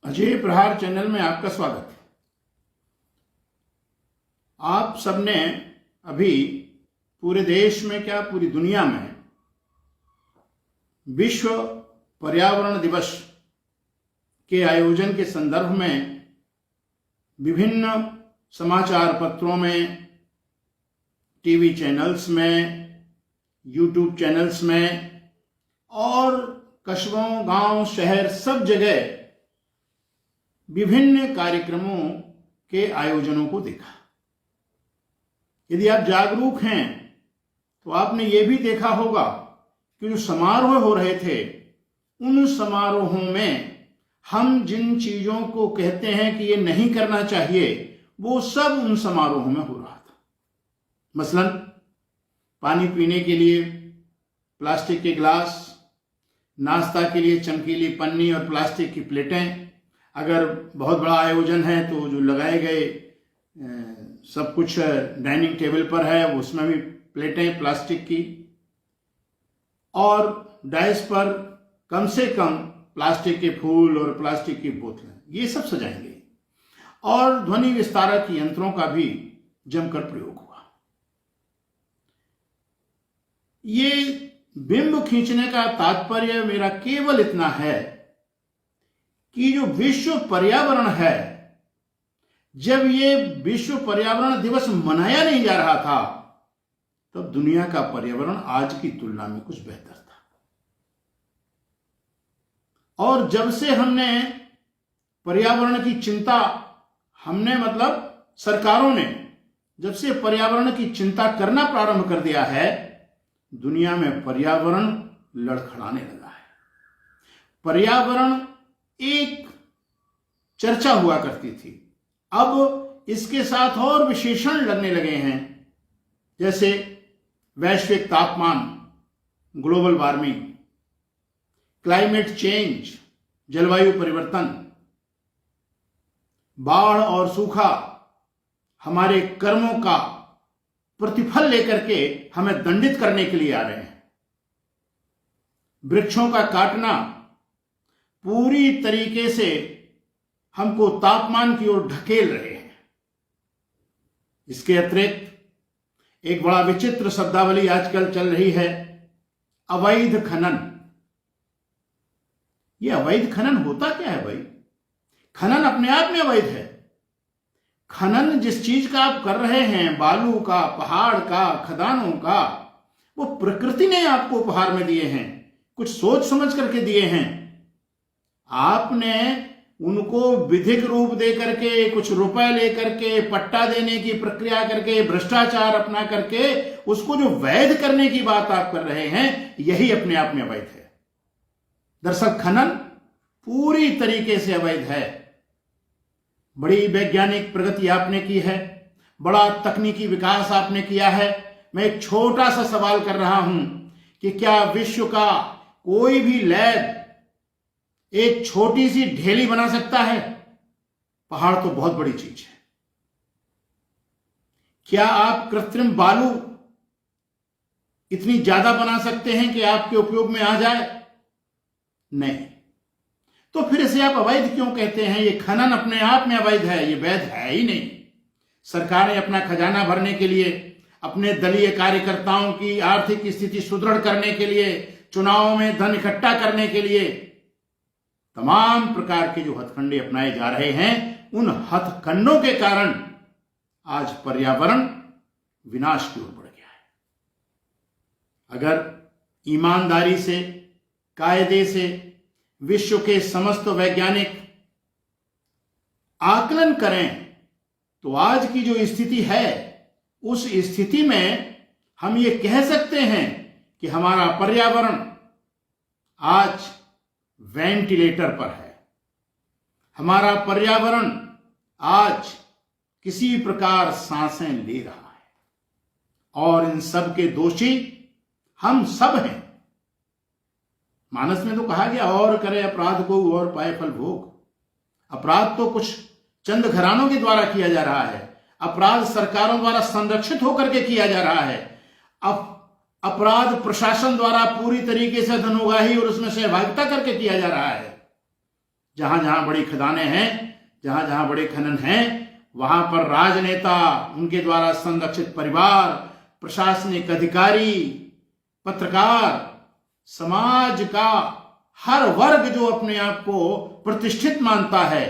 अजय प्रहार चैनल में आपका स्वागत है। आप सबने अभी पूरे देश में क्या पूरी दुनिया में विश्व पर्यावरण दिवस के आयोजन के संदर्भ में विभिन्न समाचार पत्रों में, टीवी चैनल्स में, यूट्यूब चैनल्स में और कस्बों, गांव, शहर सब जगह विभिन्न कार्यक्रमों के आयोजनों को देखा। यदि आप जागरूक हैं तो आपने ये भी देखा होगा कि जो समारोह हो रहे थे उन समारोहों में हम जिन चीजों को कहते हैं कि ये नहीं करना चाहिए वो सब उन समारोहों में हो रहा था। मसलन पानी पीने के लिए प्लास्टिक के गिलास, नाश्ता के लिए चमकीली पन्नी और प्लास्टिक की प्लेटें, अगर बहुत बड़ा आयोजन है तो जो लगाए गए सब कुछ डाइनिंग टेबल पर है उसमें भी प्लेटें प्लास्टिक की, और डाइस पर कम से कम प्लास्टिक के फूल और प्लास्टिक की बोतलें, ये सब सजाएंगे। और ध्वनि विस्तारक यंत्रों का भी जमकर प्रयोग हुआ। ये बिंब खींचने का तात्पर्य मेरा केवल इतना है कि जो विश्व पर्यावरण है, जब ये विश्व पर्यावरण दिवस मनाया नहीं जा रहा था तब दुनिया का पर्यावरण आज की तुलना में कुछ बेहतर था। और जब से हमने पर्यावरण की चिंता, मतलब सरकारों ने जब से पर्यावरण की चिंता करना प्रारंभ कर दिया है, दुनिया में पर्यावरण लड़खड़ाने लगा है। पर्यावरण एक चर्चा हुआ करती थी, अब इसके साथ और विशेषण लगने लगे हैं, जैसे वैश्विक तापमान, ग्लोबल वार्मिंग, क्लाइमेट चेंज, जलवायु परिवर्तन, बाढ़ और सूखा हमारे कर्मों का प्रतिफल लेकर के हमें दंडित करने के लिए आ रहे हैं। वृक्षों का काटना पूरी तरीके से हमको तापमान की ओर ढकेल रहे हैं। इसके अतिरिक्त एक बड़ा विचित्र शब्दावली आजकल चल रही है, अवैध खनन। यह अवैध खनन होता क्या है भाई? खनन अपने आप में अवैध है। खनन जिस चीज का आप कर रहे हैं, बालू का, पहाड़ का, खदानों का, वो प्रकृति ने आपको उपहार में दिए हैं, कुछ सोच समझ करके दिए हैं। आपने उनको विधिक रूप दे करके, कुछ रुपए लेकर के, पट्टा देने की प्रक्रिया करके, भ्रष्टाचार अपना करके उसको जो वैध करने की बात आप कर रहे हैं, यही अपने आप में अवैध है। दरअसल खनन पूरी तरीके से अवैध है। बड़ी वैज्ञानिक प्रगति आपने की है, बड़ा तकनीकी विकास आपने किया है। मैं एक छोटा सा सवाल कर रहा हूं कि क्या विश्व का कोई भी लैब एक छोटी सी ढेली बना सकता है? पहाड़ तो बहुत बड़ी चीज है। क्या आप कृत्रिम बालू इतनी ज्यादा बना सकते हैं कि आपके उपयोग में आ जाए? नहीं। तो फिर इसे आप अवैध क्यों कहते हैं? ये खनन अपने आप में अवैध है, ये वैध है ही नहीं। सरकारें अपना खजाना भरने के लिए, अपने दलीय कार्यकर्ताओं की आर्थिक स्थिति सुदृढ़ करने के लिए, चुनावों में धन इकट्ठा करने के लिए तमाम प्रकार के जो हथकंडे अपनाए जा रहे हैं, उन हथकंडों के कारण आज पर्यावरण विनाश की ओर बढ़ गया है। अगर ईमानदारी से, कायदे से विश्व के समस्त वैज्ञानिक आकलन करें तो आज की जो स्थिति है, उस स्थिति में हम ये कह सकते हैं कि हमारा पर्यावरण आज वेंटिलेटर पर है। हमारा पर्यावरण आज किसी प्रकार सांसें ले रहा है और इन सब के दोषी हम सब हैं। मानस में तो कहा गया, और करे अपराध को और पाए फल भोग। अपराध तो कुछ चंद घरानों के द्वारा किया जा रहा है, अपराध सरकारों द्वारा संरक्षित होकर के किया जा रहा है। अब अपराध प्रशासन द्वारा पूरी तरीके से धनोगाही और उसमें सहभागिता करके किया जा रहा है। जहां जहां बड़ी खदानें हैं, जहां जहां बड़े खनन हैं, वहां पर राजनेता, उनके द्वारा संरक्षित परिवार, प्रशासनिक अधिकारी, पत्रकार, समाज का हर वर्ग जो अपने आप को प्रतिष्ठित मानता है,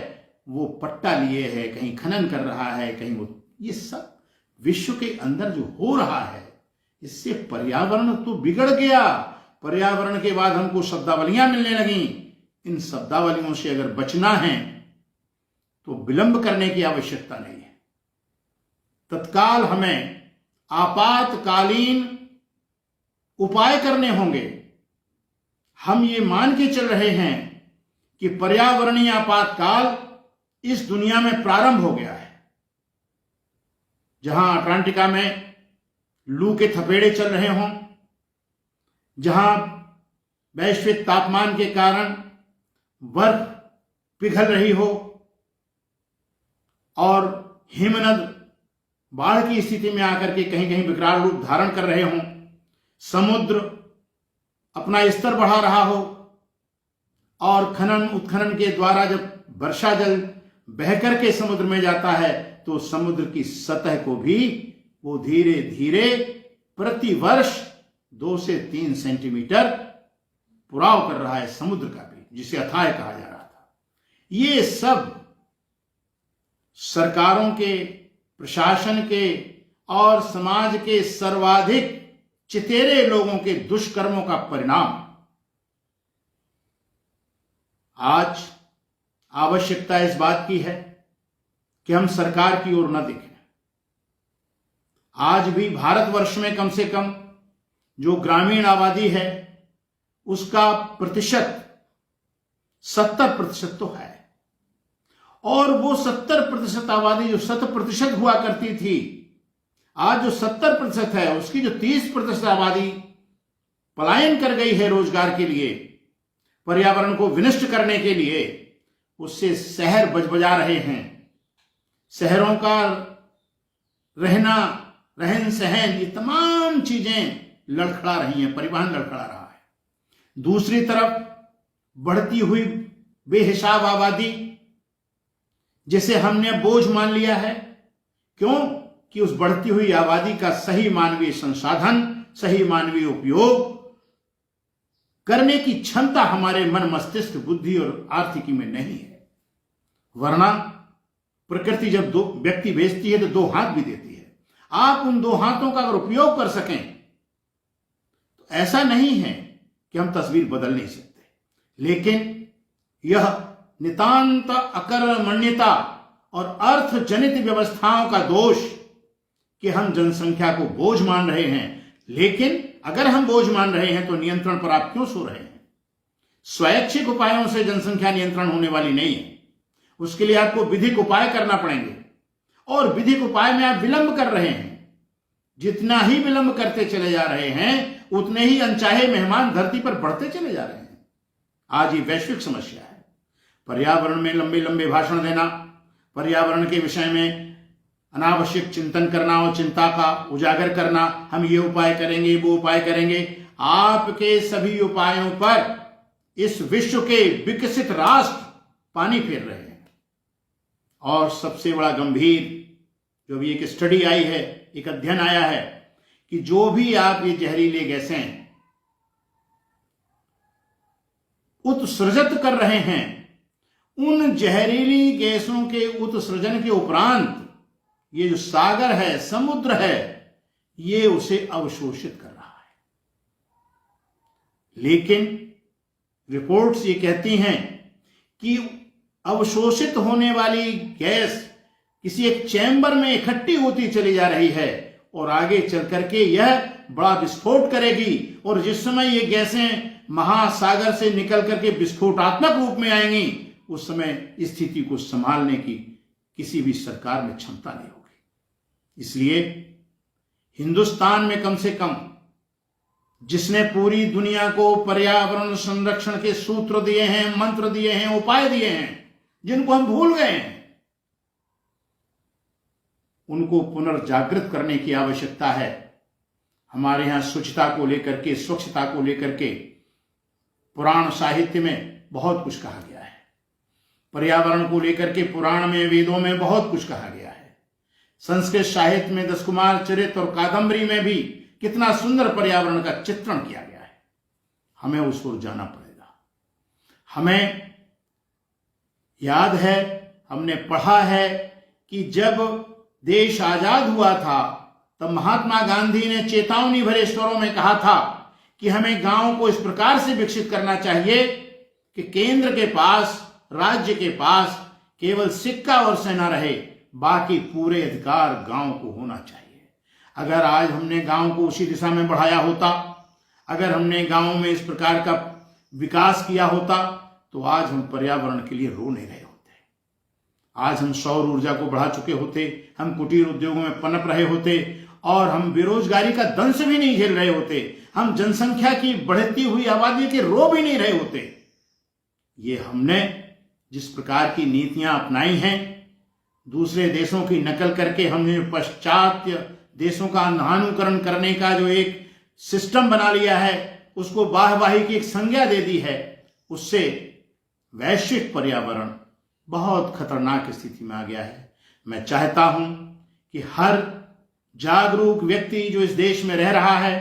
वो पट्टा लिए है, कहीं खनन कर रहा है, कहीं वो, ये सब विश्व के अंदर जो हो रहा है, इससे पर्यावरण तो बिगड़ गया। पर्यावरण के बाद हमको शब्दावलियां मिलने लगी। इन शब्दावलियों से अगर बचना है तो विलंब करने की आवश्यकता नहीं है। तत्काल हमें आपातकालीन उपाय करने होंगे। हम ये मान के चल रहे हैं कि पर्यावरणीय आपातकाल इस दुनिया में प्रारंभ हो गया है। जहां अटलांटिका में लू के थपेड़े चल रहे हों, जहां वैश्विक तापमान के कारण बर्फ पिघल रही हो और हिमनद बाढ़ की स्थिति में आकर के कहीं कहीं विकराल रूप धारण कर रहे हों, समुद्र अपना स्तर बढ़ा रहा हो और खनन उत्खनन के द्वारा जब वर्षा जल बहकर के समुद्र में जाता है तो समुद्र की सतह को भी वो धीरे धीरे प्रति वर्ष 2 से 3 सेंटीमीटर पुराव कर रहा है, समुद्र का भी, जिसे अथाह कहा जा रहा था। ये सब सरकारों के, प्रशासन के और समाज के सर्वाधिक चितेरे लोगों के दुष्कर्मों का परिणाम। आज आवश्यकता इस बात की है कि हम सरकार की ओर न देखें। आज भी भारतवर्ष में कम से कम जो ग्रामीण आबादी है उसका प्रतिशत 70% तो है, और वो 70% आबादी जो 100% हुआ करती थी, आज जो 70% है उसकी जो 30% आबादी पलायन कर गई है रोजगार के लिए, पर्यावरण को विनष्ट करने के लिए, उससे शहर बजबजा रहे हैं। शहरों का रहना, रहन सहन, ये तमाम चीजें लड़खड़ा रही हैं, परिवहन लड़खड़ा रहा है। दूसरी तरफ बढ़ती हुई बेहिसाब आबादी, जिसे हमने बोझ मान लिया है। क्यों? कि उस बढ़ती हुई आबादी का सही मानवीय संसाधन, सही मानवीय उपयोग करने की क्षमता हमारे मन, मस्तिष्क, बुद्धि और आर्थिकी में नहीं है। वरना प्रकृति जब दो व्यक्ति भेजती है तो 2 हाथ भी देती है। आप उन 2 हाथों का अगर उपयोग कर सकें तो ऐसा नहीं है कि हम तस्वीर बदल नहीं सकते, लेकिन यह नितांत अकर्मण्यता और अर्थ जनित व्यवस्थाओं का दोष कि हम जनसंख्या को बोझ मान रहे हैं। लेकिन अगर हम बोझ मान रहे हैं तो नियंत्रण पर आप क्यों सो रहे हैं? स्वैच्छिक उपायों से जनसंख्या नियंत्रण होने वाली नहीं है। उसके लिए आपको विधिक उपाय करना पड़ेंगे, और विधिक उपाय में आप विलंब कर रहे हैं। जितना ही विलंब करते चले जा रहे हैं उतने ही अनचाहे मेहमान धरती पर बढ़ते चले जा रहे हैं। आज ये वैश्विक समस्या है। पर्यावरण में लंबे लंबे भाषण देना, पर्यावरण के विषय में अनावश्यक चिंतन करना और चिंता का उजागर करना, हम ये उपाय करेंगे, वो उपाय करेंगे, आपके सभी उपायों पर इस विश्व के विकसित राष्ट्र पानी फेर रहे हैं। और सबसे बड़ा गंभीर जो भी एक स्टडी आई है, एक अध्ययन आया है कि जो भी आप ये जहरीले गैसें उत्सर्जित कर रहे हैं, उन जहरीली गैसों के उत्सर्जन के उपरांत ये जो सागर है, समुद्र है, ये उसे अवशोषित कर रहा है। लेकिन रिपोर्ट्स ये कहती हैं कि अवशोषित होने वाली गैस किसी एक चैम्बर में इकट्ठी होती चली जा रही है और आगे चल करके यह बड़ा विस्फोट करेगी, और जिस समय ये गैसें महासागर से निकल करके विस्फोटात्मक रूप में आएंगी, उस समय स्थिति को संभालने की किसी भी सरकार में क्षमता नहीं होगी। इसलिए हिंदुस्तान में कम से कम, जिसने पूरी दुनिया को पर्यावरण संरक्षण के सूत्र दिए हैं, मंत्र दिए हैं, उपाय दिए हैं, जिनको हम भूल गए हैं, उनको पुनर्जागृत करने की आवश्यकता है। हमारे यहां स्वच्छता को लेकर के, स्वच्छता को लेकर के पुराण साहित्य में बहुत कुछ कहा गया है। पर्यावरण को लेकर के पुराण में, वेदों में बहुत कुछ कहा गया है। संस्कृत साहित्य में दशकुमार चरित्र और कादंबरी में भी कितना सुंदर पर्यावरण का चित्रण किया गया है। हमें उस ओर जाना पड़ेगा। हमें याद है, हमने पढ़ा है कि जब देश आजाद हुआ था तब महात्मा गांधी ने चेतावनी भरे स्वरों में कहा था कि हमें गांव को इस प्रकार से विकसित करना चाहिए कि केंद्र के पास, राज्य के पास केवल सिक्का और सेना रहे, बाकी पूरे अधिकार गांव को होना चाहिए। अगर आज हमने गांव को उसी दिशा में बढ़ाया होता, अगर हमने गांव में इस प्रकार का विकास किया होता, तो आज हम पर्यावरण के लिए रो नहीं रहे होते। आज हम सौर ऊर्जा को बढ़ा चुके होते, हम कुटीर उद्योगों में पनप रहे होते और हम बेरोजगारी का दंश भी नहीं झेल रहे होते। हम जनसंख्या की बढ़ती हुई आबादी के रो भी नहीं रहे होते। ये हमने जिस प्रकार की नीतियां अपनाई हैं, दूसरे देशों की नकल करके हमने पाश्चात्य देशों का अनुकरण करने का जो एक सिस्टम बना लिया है, उसको वाहवाही की एक संज्ञा दे दी है, उससे वैश्विक पर्यावरण बहुत खतरनाक स्थिति में आ गया है। मैं चाहता हूं कि हर जागरूक व्यक्ति जो इस देश में रह रहा है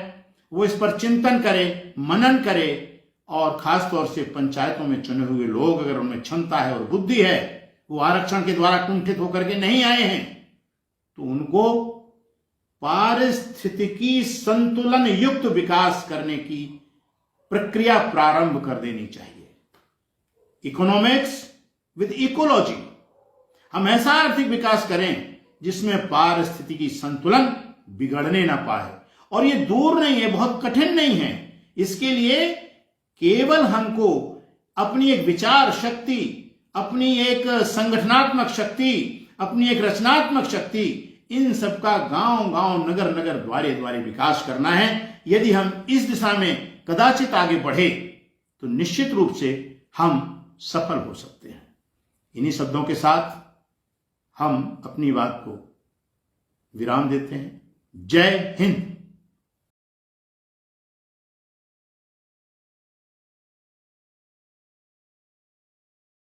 वो इस पर चिंतन करे, मनन करे, और खासतौर से पंचायतों में चुने हुए लोग, अगर उनमें क्षमता है और बुद्धि है, वो आरक्षण के द्वारा कुंठित होकर के नहीं आए हैं, तो उनको पारिस्थितिकी संतुलन युक्त विकास करने की प्रक्रिया प्रारंभ कर देनी चाहिए। इकोनॉमिक्स विद इकोलॉजी, हम ऐसा आर्थिक विकास करें जिसमें पारिस्थितिकी संतुलन बिगड़ने ना पाए। और ये दूर नहीं है, बहुत कठिन नहीं है। इसके लिए केवल हमको अपनी एक विचार शक्ति, अपनी एक संगठनात्मक शक्ति, अपनी एक रचनात्मक शक्ति, इन सबका गांव गांव, नगर नगर, द्वारे द्वारे विकास करना है। यदि हम इस दिशा में कदाचित आगे बढ़े तो निश्चित रूप से हम सफल हो सकते हैं। इन्हीं शब्दों के साथ हम अपनी बात को विराम देते हैं। जय हिंद।